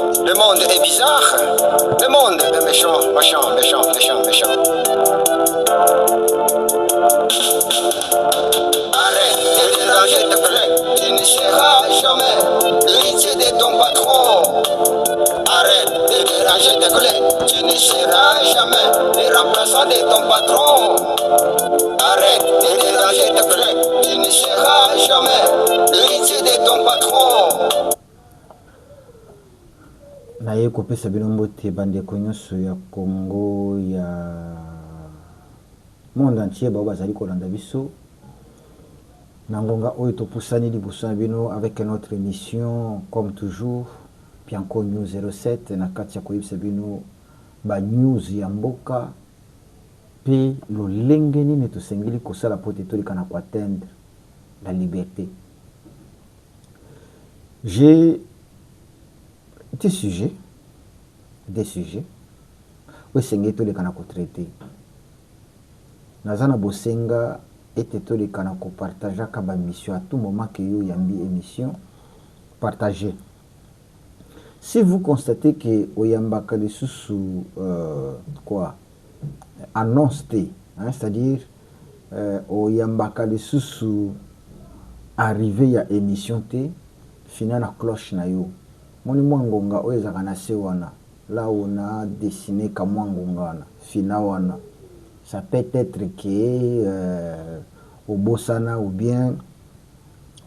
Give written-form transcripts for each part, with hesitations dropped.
Le monde est bizarre. Le monde est méchant, méchant, méchant, méchant, méchant. Arrête de déranger tes collègues. Tu ne seras jamais l'héritier de ton patron. Arrête de déranger tes collègues. Tu ne seras jamais le remplaçant de ton patron. Arrête de déranger tes collègues. Tu ne seras jamais l'héritier de ton patron. naye kopesa bino mbote bandeko nyonso ya Congo ya monde entier bao bazali kolanda biso na ngonga oyo topusani liboso na bino avec notre émission comme toujours Pianco News 07 na kati ya koyebisa bino ba news ya mboka pe lolenge nini tosengeli kosala po te toleka na koatteindre la liberté. J'ai des sujets oyo esengeli toleka na kotraite naza na bosenga ete toleka na kopartageaka bamission à tout moment ke yo yambi émission partager. Si vous constatez que oyambaka lisusu quoi annonce te hein, c'est-à-dire oyambaka lisusu arrivé ya émission te fina na cloche na yo moni mwa ngonga oyo ezaka na se wana là on a dessiné ka mwa ngonga wana fina wana ça peut être que obosana ou bien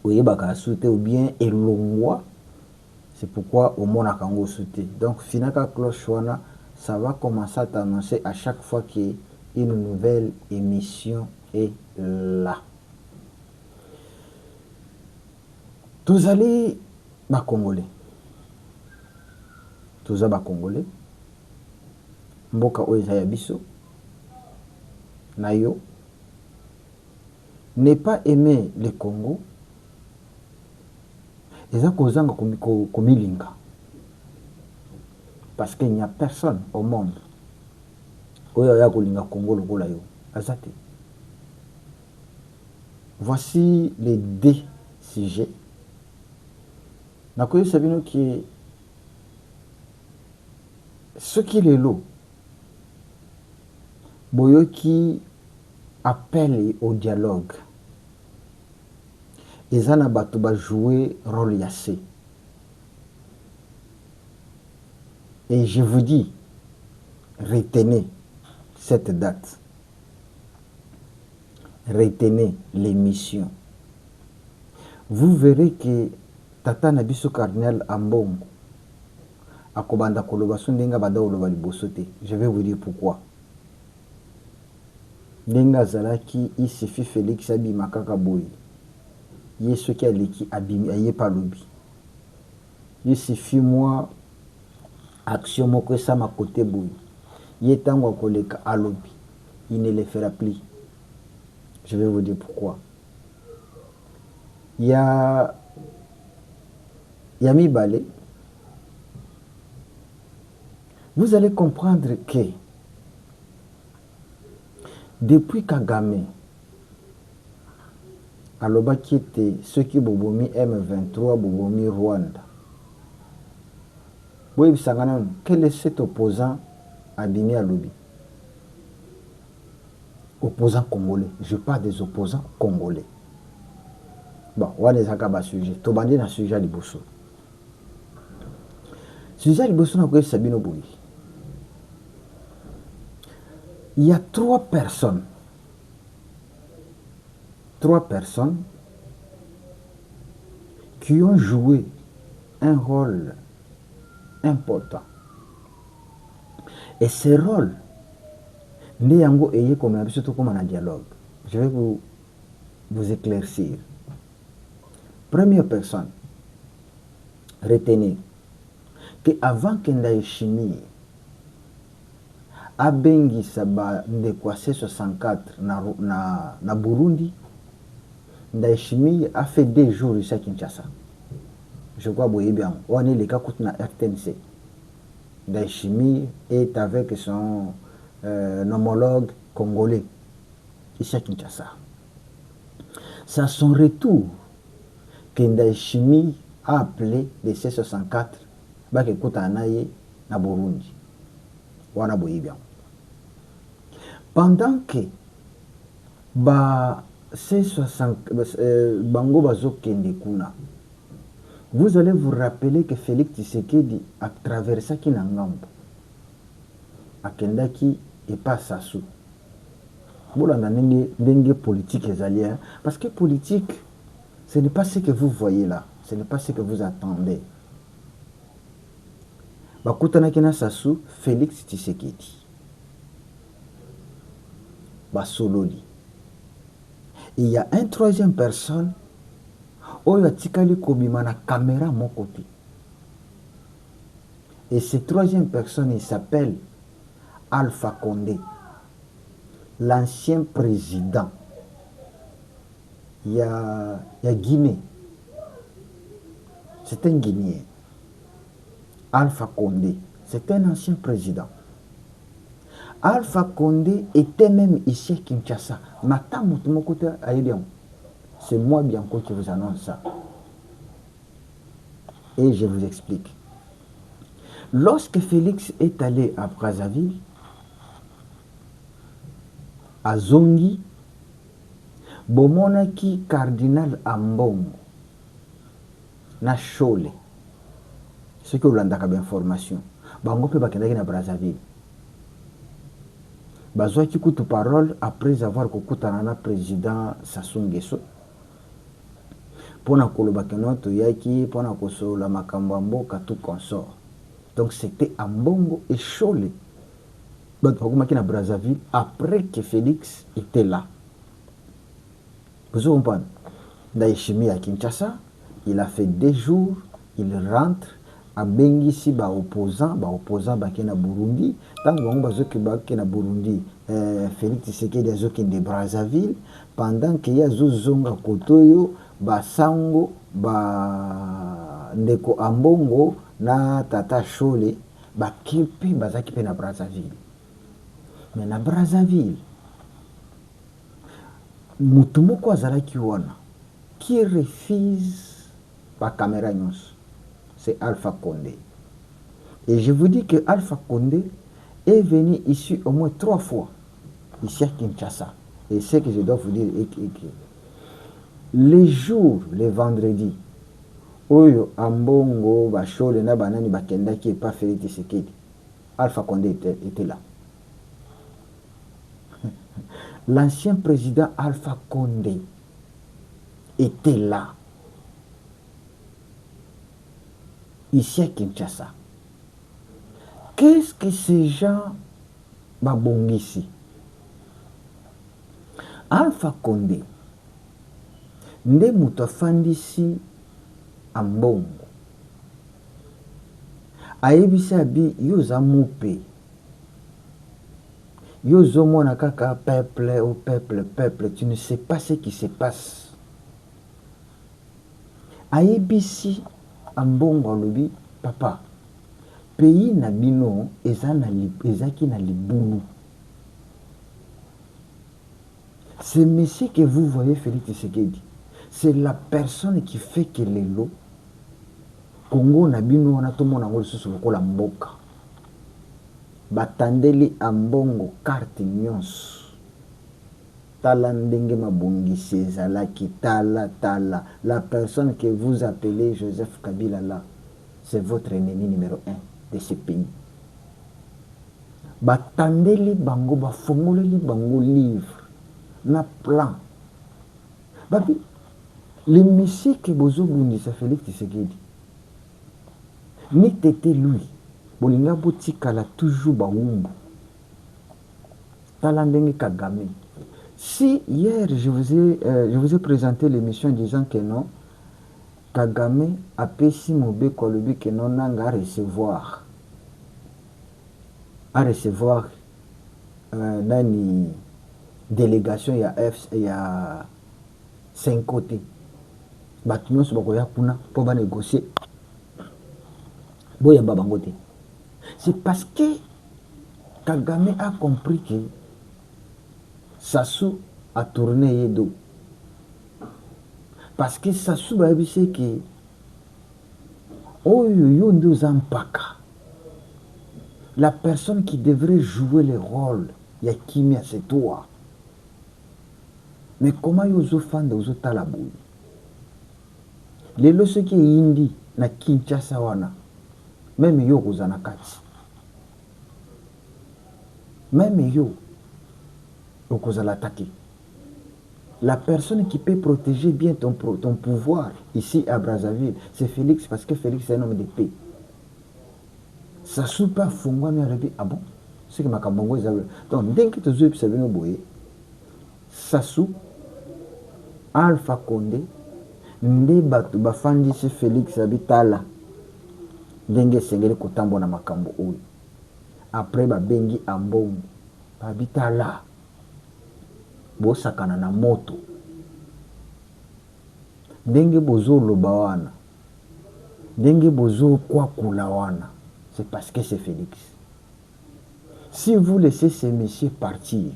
oyebaka sute ou bien elongwa. C'est pourquoi au monde a kango sauté. Donc finaka cloche wana, ça va commencer à t'annoncer à chaque fois qu'une nouvelle émission est là. Tous allez ba congolais. Tous ba congolais. Mboka oyo ya biso. Nayo. Ne pas aimer le Congo. Eza kozanga komilinga parce qu'il n'y a personne au monde oyo ya kolinga Congo lokola yo azate. Voici les deux sujets nakoyebisa bino ki soki lelo boyoki appelle au dialogue ezana bato ba jouer rôle yassé. Et je vous dis, retenez cette date. Retenez l'émission. Vous verrez que Tata Nabiso Cardinal Ambongo akobanda koloba sundenga bada oloba liboso te. Je vais vous dire pourquoi. Denga zalaki il suffit Félix Abi Makaka Boy. Il ce qui a l'équipe abîmé, il n'y a pas lobby. Il suffit moi, action moko ça ma côté boui. Il est temps qu'on à lobby. Il ne le fera plus. Je vais vous dire pourquoi. Il y a mi balé. Vous allez comprendre que depuis Kagame, aloba qui était ceux qui bobomi M23 bobomi Rwanda. Oui, quel est cet opposant abîmé à lobby? Opposant congolais. Je parle des opposants congolais. Bon, on va les accaber sujet. Tobandi na sujet liboso. Sujet liboso na quoi Sabino Boui. Il y a trois personnes qui ont joué un rôle important. Et ce rôle, comme un dialogue. Je vais vous éclaircir. Première personne, retenez que avant que Ndaïchimi abengi saba ndekwa C64 na Burundi, Ndaïchimi a fait 2 jours ici à Kinshasa. Je crois que bien. On est les cas na RTNC. Ndaïchimi est avec son homologue congolais ici à Kinshasa. C'est à son retour que Ndaïchimi a appelé les C64 bakekuta na ye na Burundi wana boyebi yango. Pendant que bango bazokende kuna, vous allez vous rappeler que Félix Tshisekedi a traversé qui na ngambo akendaki et pas Sassou. Bolanda ndenge politique ezali, parce que politique ce n'est pas ce que vous voyez là, ce n'est pas ce que vous attendez. Bakutanaki na Sassou Félix Tshisekedi basololi. Il y a une troisième personne oyo atikali kobima na caméra mon côté. Et cette troisième personne, il s'appelle Alpha Condé, l'ancien président. Il y a Guinée. C'est un Guinéen. Alpha Condé, c'est un ancien président. Alpha Condé était même ici à Kinshasa. C'est moi Bianco qui vous annonce ça. Et je vous explique. Lorsque Félix est allé à Brazzaville, à Zongi, Bomonaki cardinal Ambongo, na Chole, ce que vous avez d'information, Bango peut bakendaki na Brazzaville. Bazwa ki kutu parole après avoir kokutana na président Sassou Nguesso. Pona koloba kenoto yaki, pona kosola makambo mboka tout consort. Donc c'était Ambongo et Chole. Donc bakomaki na Brazzaville après que Félix était là. Vous comprenez? Ndaishimi à Kinshasa, il a fait 2 jours, il rentre à Bengisi ba opposant bakena Burundi. Tant que bazoki bakena Burundi, Félix Tshisekedi azoki de Brazzaville pendant que ya zozonga kotoyo basango ba ndeko Ambongo na tata Chole bakipi bazaki pe na Brazzaville. Mais na Brazzaville mutu moko azalaki wana qui refuse ba caméra nyonso, c'est Alpha Condé. Et je vous dis que Alpha Condé est venu ici au moins 3 fois, ici à Kinshasa. Et ce que je dois vous dire est que les jours, les vendredis, Oyo Ambongo, Bachole, Nabanani, Bakenda qui n'est pas Félix Tshisekedi, Alpha Condé était là. L'ancien président Alpha Condé était là. Ici à Kinshasa. Qu'est-ce que ces gens babongisi? Alpha Condé nde mutu afandisi Ambongo ayebisi abi yo za mupe yo zomona kaka peuple au peuple, tu ne sais pas ce qui se passe. Ayebisi Ambongo alobi papa pays na bino ezaki na libulu. Ce monsieur que vous voyez, Félix Tshisekedi, c'est la personne qui fait que les lots Congo na bino na to mona ngolo susu lokola mboka batandeli Ambongo carte nyonso tala ndenge mabongisi ezalaki tala la personne que vous appelez Joseph Kabila là, c'est votre ennemi numéro 1 de ce pays. Batandeli bango bafongoleli bango livre na plan. Babi, le monsieur que bozo bundi sa Félix Tshisekedi, ni tete lui, bolinga botikala toujours baumbu. Talandenge Kagame. Si hier je vous ai présenté l'émission disant que non, Kagame a pesi mobe kolobi que non nanga à recevoir nani délégation il y a 5 côtés. Batu nyonso bakoya kuna po ba négocier. Boya babangote. C'est parce que Kagame a compris que Sassou a tourné les dos. Parce que Sassou a dit que oyo yo nde oza mpaka. La personne qui devrait jouer le rôle ya kimia c'est toi. Mais comment yo ozofanda ozotala boye? Lelo soki eyindi na Kinshasa wana, même yo okoza na kati. Même yo okoza l'attaquer. La personne qui peut protéger bien ton pouvoir ici à Brazzaville, c'est Félix, parce que Félix est un homme de paix. Ça soupa fungwa mi arabi, ah bon? C'est que ma kambongo est donc dès que tu as observé nos boyés, Sassou, Alpha Condé, nde batu bafandisi Félix abitala ndenge sengeli kotambo na makambo oyo. Après babengi ambongo babitala bosakana na moto ndenge bozo loba wana ndenge bozo kwakula wana, c'est parce que c'est Félix. Si vous laissez ces messieurs partir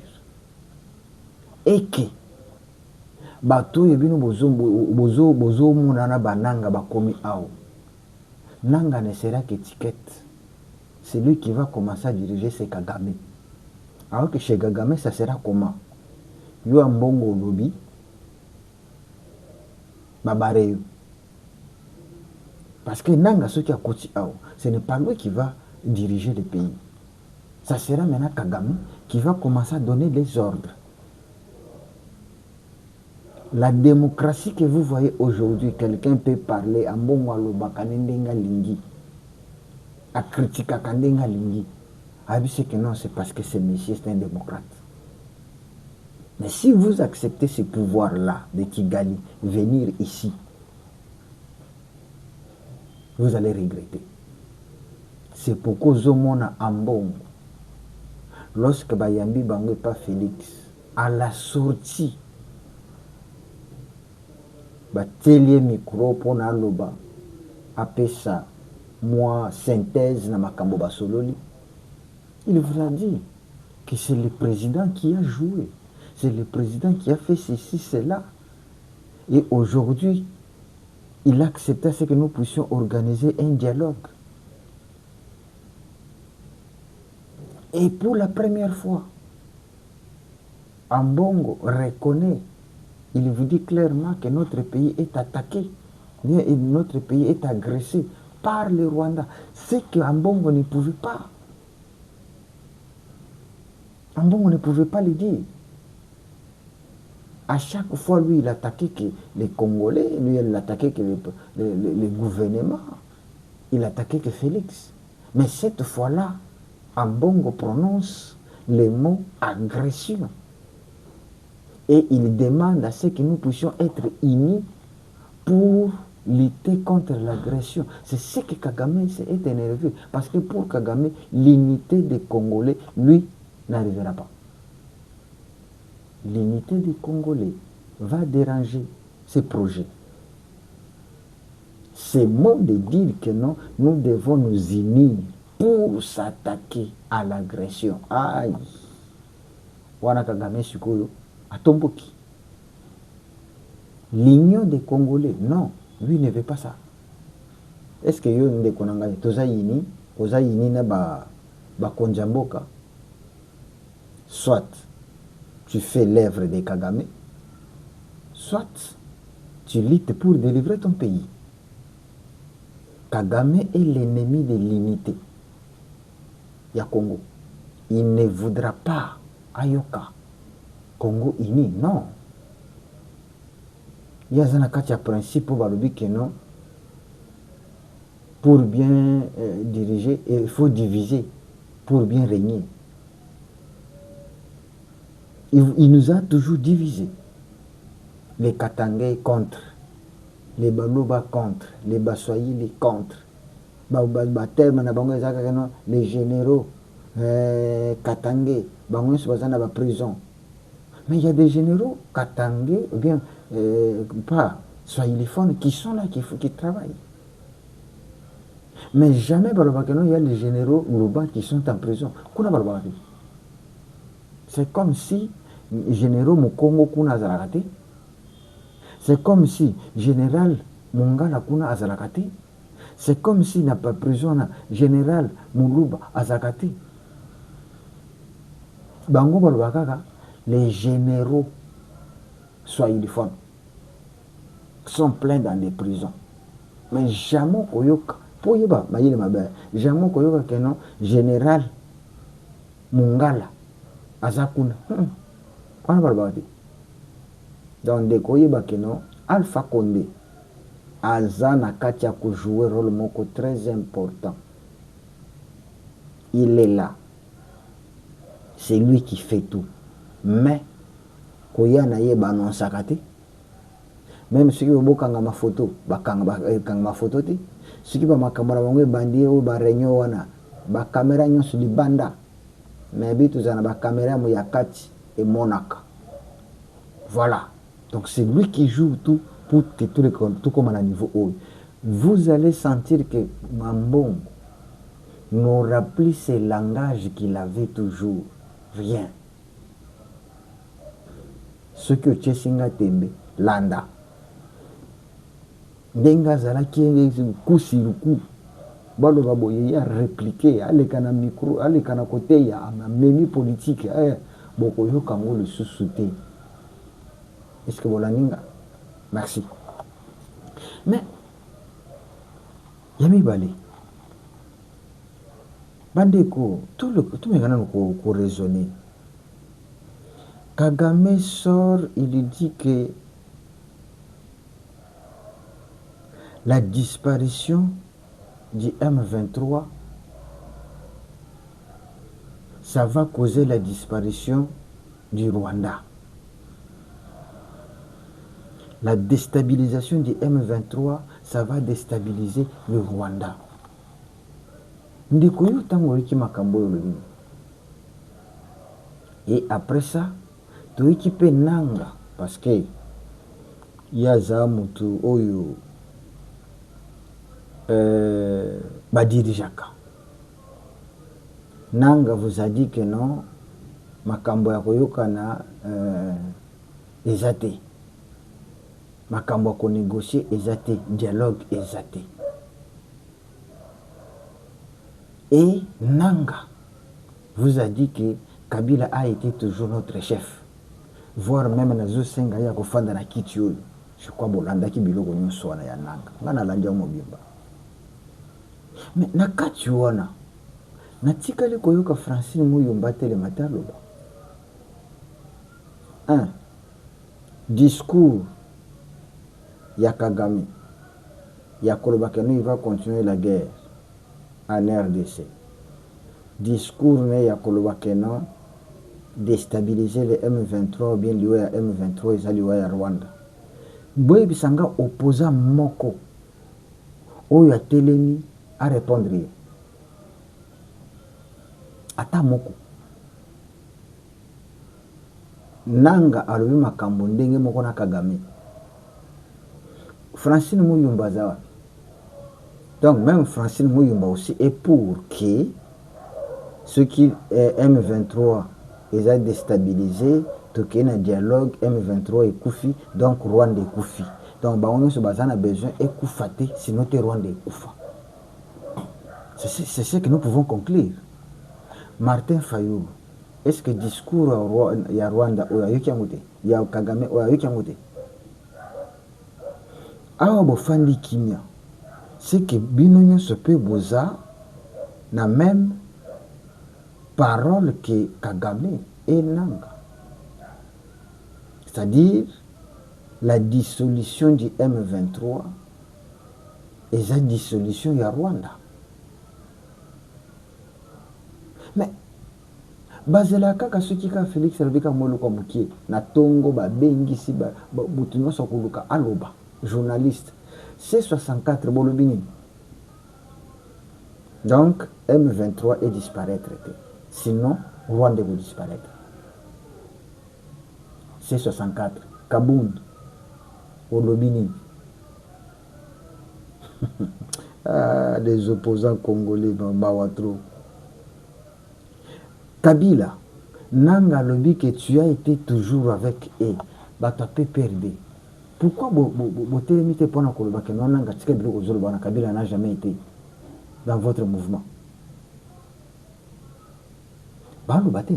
et que bato yebino bozo munana bananga bakomi ao, nanga ne sera qu'étiquette. C'est lui qui va commencer à diriger ses Kagame. Alors que chez Kagame, ça sera comment? Yo ambongo lobby babareyo. Parce que nanga ce qui a koti ao, ce n'est pas lui qui va diriger le pays. Ça sera maintenant Kagame qui va commencer à donner des ordres. La démocratie que vous voyez aujourd'hui, quelqu'un peut parler à mbongo aloba kanendenga lingi, à critiquer kandenga lingi. C'est que non, c'est parce que ce monsieur c'est un démocrate. Mais si vous acceptez ce pouvoir-là de Kigali, venir ici, vous allez regretter. C'est pourquoi Zomona Ambongo, lorsque Bayambi Bango pas Félix, à la sortie, batelie micro pour na loba, appelle ça, moi, synthèse na makambo basololi, il vous a dit que c'est le président qui a joué. C'est le président qui a fait ceci, cela. Et aujourd'hui, il a accepté ce que nous puissions organiser un dialogue. Et pour la première fois, Ambongo reconnaît, il vous dit clairement que notre pays est attaqué, et notre pays est agressé par le Rwanda. C'est que Ambongo ne pouvait pas. Ambongo ne pouvait pas le dire. À chaque fois, lui, il attaquait que les Congolais, lui, il attaquait que le gouvernement, il attaquait que Félix. Mais cette fois-là, Ambongo prononce le mot agression. Et il demande à ce que nous puissions être unis pour lutter contre l'agression. C'est ce que Kagame s'est énervé. Parce que pour Kagame, l'unité des Congolais, lui, n'arrivera pas. L'unité des Congolais va déranger ces projets. C'est bon de dire que non, nous devons nous unir pour s'attaquer à l'agression. Aïe! Wana Kagame Sikoyo, à Tomboki. L'union des Congolais, non, lui ne veut pas ça. Est-ce que yo nde konanga toza yini, oza yini na ba konjamboka? Soit tu fais l'œuvre de Kagame, soit tu luttes pour délivrer ton pays. Kagame est l'ennemi de l'unité. Ya Congo. Il ne voudra pas Ayoka. Congo uni, non. Il y a un principe pour que non. Pour bien diriger, il faut diviser pour bien régner. Il nous a toujours divisés. Les Katangais contre, les Baluba contre, les Baswahili contre, les généraux Katangais, la prison. Mais il y a des généraux Katangais, ou bien pas Swahiliphones, qui sont là, qui travaillent. Mais jamais il y a les généraux Uruba qui sont en prison. C'est comme si généraux Mukongo kuna azarakate. C'est comme si général Mongala kuna azarakate. C'est comme s'il n'a pas prison na général Moulouba Azakati. Bango Balbakaka, les généraux swahiliphones sont pleins dans les prisons. Mais jamais Koyoka, pour yeba, mayele mabe, jamais Koyoka que non, général Mungala Azakuna. On va le dans des Koyeba que non, Alpha Condé. Azana Katia a joué un rôle moko très important. Il est là. C'est lui qui fait tout. Mais, Koya na ye banon sakate. Même ceux qui ont kanga ma photo, kanga ma photo ti. Ceux qui ont ma caméra bango bandi ou ba réunion wana, ba caméra nyon sur banda. Mais bitu zana ba caméra mo yakati et monaka. Voilà. Donc c'est lui qui joue tout. Pour tout comme à un niveau haut. Vous allez sentir que Mambon n'aura plus ce langage qu'il avait toujours. Rien. Ce que Tchesinga Tembe, Landa. Denga Zala qui est coup sur le coup. Balo Baboye a répliqué, allez kana micro, allez kana côté, il y a un menu politique. Boko yo kango le sous-souté. Est-ce que vous l'avez? Merci. Mais, Yami Bali, Bandeko, tout le monde a raisonné. Kagame sort, il dit que la disparition du M23, ça va causer la disparition du Rwanda. La déstabilisation du M23, ça va déstabiliser le Rwanda. Et après ça, tu équipes Nanga, parce que il y a Zamutu Oyo Badirijaka. Nanga vous a dit que non, Makambo ya koyokana ezate. Makambo ko négocier ezate, dialogue ezate. Et Nanga vous a dit que Kabila a été toujours notre chef. Voire même Nazo Senga ya kofanda na kiti oyo. Je crois bolanda ki biloko nyonso wana ya Nanga. Ngana lanja mobimba. Mais na kati wana natikali koyoka Francine Muyumba tele mataloba. Un discours ya Kagame ya koloba que il va continuer la guerre en RDC. Discours ne ya koloba que non déstabiliser le M23 ou bien lié à M23 et lié à Rwanda. Boye bisanga opposant moko oyo ya telemi à répondre. Ata moko Nanga alobi makambo ndenge moko na Kagame. Francine Muyumba zawa. Donc même Francine Muyumba aussi est pour que ce qui est M23 est déstabilisé, tout qu'il y a un dialogue, M23 est Koufi, donc Rwanda est Koufi. Donc on a besoin de Koufate, sinon Rwanda est Koufa. C'est ce que nous pouvons conclure. Martin Fayou, est-ce que le discours il y a Rwanda ou il y a Kagame ou il y a awa bofandi kimia, c'est que binonyo se peut boza na même parole que Kagame et Nanga. C'est-à-dire la dissolution du M23 et la dissolution du Rwanda. Mais bazela kaka soki ka Félix Rebeka Moluka Mukie na tongo ba bengisi ba butunyo sokuluka aloba journaliste C64 bolobini. Donc M23 est disparaître. Sinon Rwanda va disparaître. C64 Kabound bolobini. Ah, des opposants congolais Bawatro. Kabila, Nanga lobi que tu as été toujours avec eux, bah tu peux perdre. Pourquoi botelemi te pona koloba ke non nanga tika biloko ozoloba na Kabila n'a jamais été dans votre mouvement? Baloba te.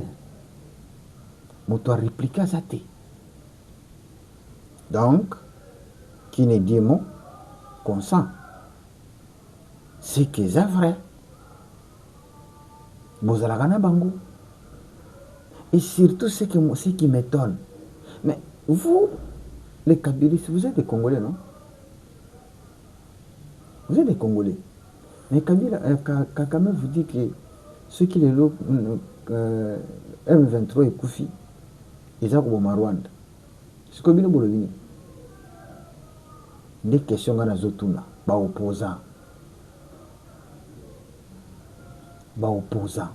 Moto a répliqué ça te. Donc, qui ne dit mot consent. C'est que c'est vrai. Bozalagana bango. Et surtout ce qui m'étonne. Mais vous, les Kabylistes, vous êtes des Congolais, non? Vous êtes des Congolais. Mais Kabila, Kakame vous dit que ceux qui les M23 et Koufi, ils ont au Rwanda. C'est comme une des questions dans la zotuna, ba opposant. Ba opposant.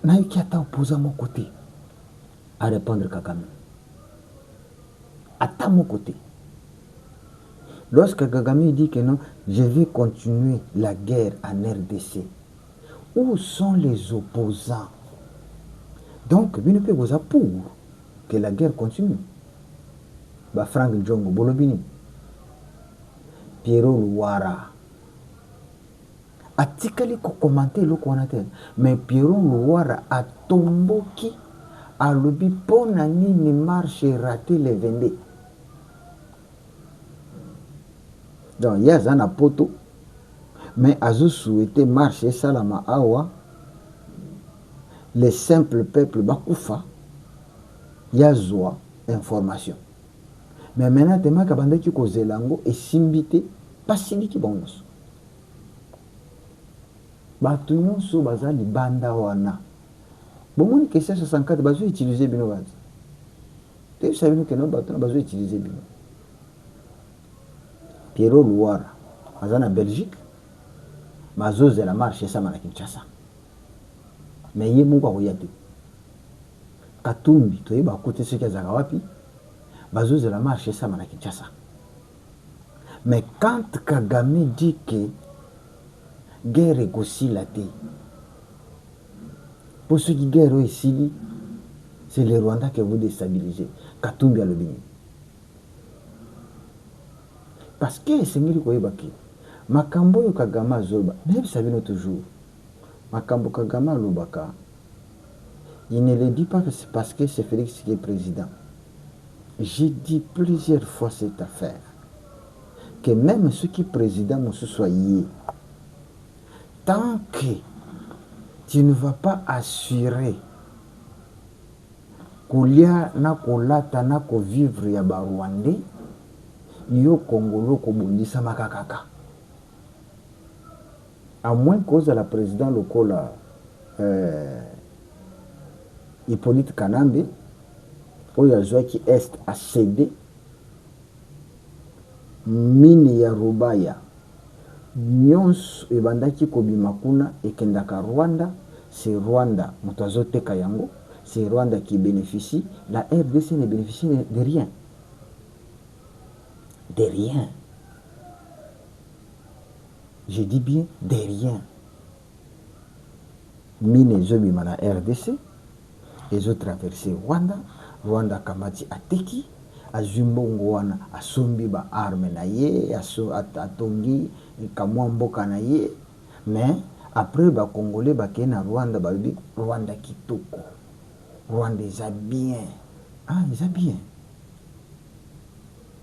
N'a eu qui a opposant mon côté à répondre Kakame. À mon côté. Lorsque Kagame dit que non, je vais continuer la guerre en RDC, où sont les opposants? Donc, il ne peut pas pour que la guerre continue. Bah, Frank Djongo, Bolobini, Pierrot Louara, atikali ko commenter le konatel, mais Pierrot Louara a tomboki à l'obi pour nini marche raté les vendés. Donc, il y a un poto, mais Azou souhaitait marcher Salama Awa, les simples peuples Bakoufa, il y a Zoa, information. Mais maintenant, tu as dit que Zelango est simbité, pas si qui bonus. Batounon so baza li banda wana. Bon, que c'est 64 bazo utiliser bino baz. Tu sais que non batounon bazo utiliser bino. Pierrot Louara, baza na Belgique. Mazo la marche ça na Kinshasa. Mais yé moko koyate. Katumbi to yeba côté ce que za wapi. Bazo la marche ça na Kinshasa. Mais quand Kagame dit que guerre est aussi la thé. Pour ceux qui guerre ici, c'est le Rwanda qui vous déstabiliser. Katumbi a le bini. Parce que c'est mieux que Baki. Makambo yo Kagama Zoba, même ça vient toujours. Makambo Kagama Lubaka. Il ne le dit pas que c'est parce que c'est Félix qui est président. J'ai dit plusieurs fois cette affaire. Que même ceux qui sont présidents se soyez. Tant que tu ne vas pas assurer Koulia na kolata na ko vivre ya ba Rwandais, yo Congolo ko bundisa makakaka. À moins cause à la président local Hippolyte Kanambe, oyo azwaki est a cédé mine ya Rubaya. Nyons ebandaki kobima kuna ekendaka Rwanda, c'est Rwanda moto azoteka yango, c'est Rwanda qui bénéficie, la RDC ne bénéficie de rien. De rien. Je dis bien de rien. Mine zobima la RDC, les autres traversé Rwanda, Rwanda kamati ateki, azumbongo wana asombi ba arme na ye, atongi kamwa mboka na ye, mais après ba Congolais ba kena Rwanda ba bi Rwanda kitoko. Rwanda eza bien. Ah, eza bien.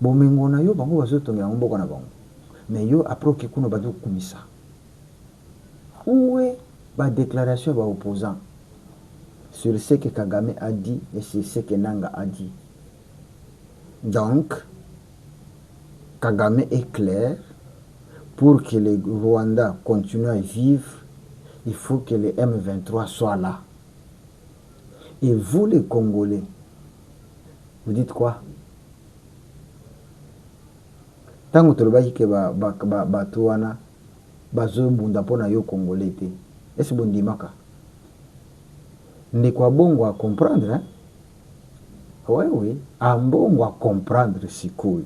Bomengo na yo bango bazotonga yango mboka na bango. Mais yo après ke kuno bado kumisa. Où est ba déclaration ba opposant sur ce que Kagame a dit et sur ce que Nanga a dit. Donc, Kagame est clair, pour que les Rwandais continuent à vivre, il faut que les M23 soient là. Et vous les Congolais, vous dites quoi? Tant que vous que Batouana, Bazo Bunda pona yo Congolais, est-ce que vous dites n'est quoi bon à comprendre, hein? Oui, un bon à comprendre si cool.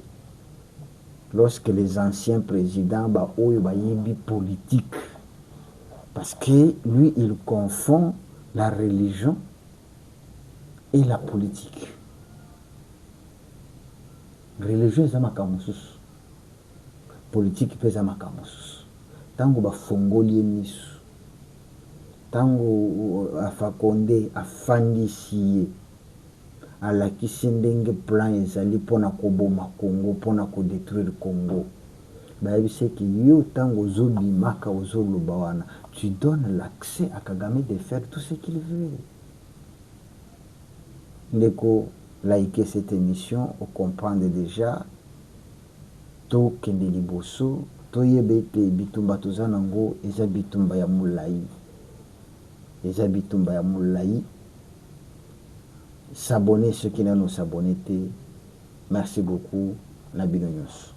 Lorsque les anciens présidents ont politique, parce que lui, il confond la religion et la politique. religion eza makambo mosusu, politique mpe eza makambo mosusu. Ntango bafongoli ye miso, ntango Alpha Condé afandisi ye, alakisi ndenge plan ezali mpona koboma Congo, mpona kodétruire Congo, bayebiseki yo ntango ozobimaka ozoloba wana, tu donnes l'accès à Kagame de faire tout ce qu'il veut. Ndeko, likez cette émission, on comprend déjà, to kende liboso, to yebete bitumba tozanango, eza bitumba ya mulai. Eza bitumba ya mulai. S'abonner ceux qui n'ont s'abonner. Merci beaucoup, Nabino News.